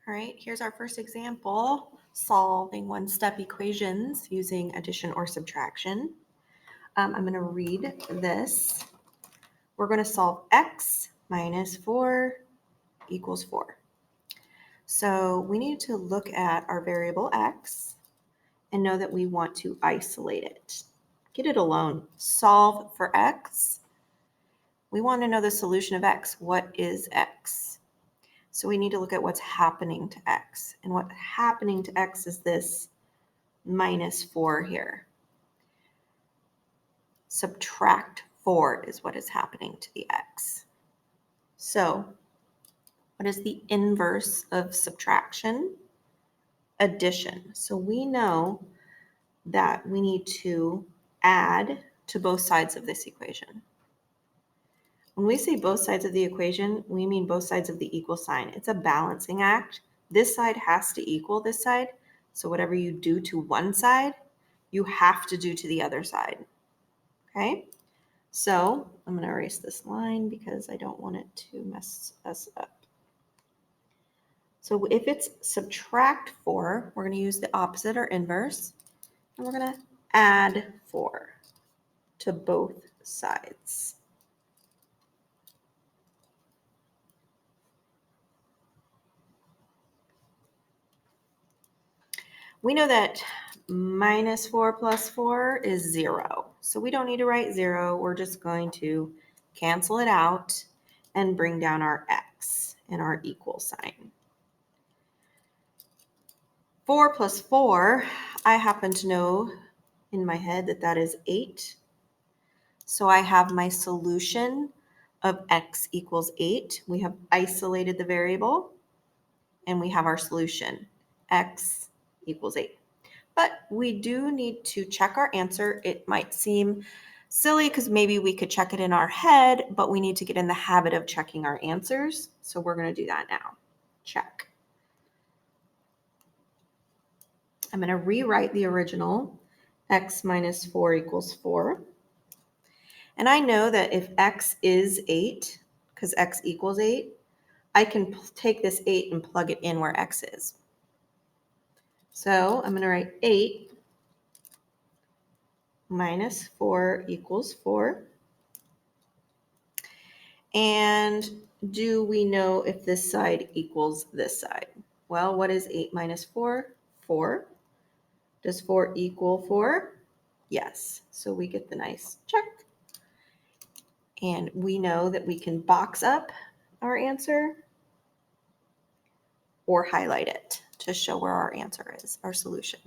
All right, here's our first example, solving one-step equations using addition or subtraction. I'm going to read this. We're going to solve x minus 4 equals 4. So we need to look at our variable x and know that we want to isolate it. Get it alone. Solve for x. We want to know the solution of x. What is x? So we need to look at what's happening to x. And what's happening to x is this minus 4 here. Subtract 4 is what is happening to the x. So what is the inverse of subtraction? Addition. So we know that we need to add to both sides of this equation. When we say both sides of the equation, we mean both sides of the equal sign. It's a balancing act. This side has to equal this side. So whatever you do to one side, you have to do to the other side. Okay? So I'm going to erase this line because I don't want it to mess us up. So if it's subtract 4, we're going to use the opposite or inverse. And we're going to add 4 to both sides. We know that minus 4 plus 4 is 0. So we don't need to write 0. We're just going to cancel it out and bring down our x and our equal sign. 4 plus 4, I happen to know in my head that that is 8. So I have my solution of x equals 8. We have isolated the variable, and we have our solution, x equals 8. But we do need to check our answer. It might seem silly because maybe we could check it in our head, but we need to get in the habit of checking our answers. So we're going to do that now. Check. I'm going to rewrite the original, x minus 4 equals 4. And I know that if x is 8, because x equals 8, I can take this 8 and plug it in where x is. So I'm going to write 8 minus 4 equals 4. And do we know if this side equals this side? Well, what is 8 minus 4? 4. Does 4 equal 4? Yes. So we get the nice check. And we know that we can box up our answer or highlight it to show where our answer is, our solution.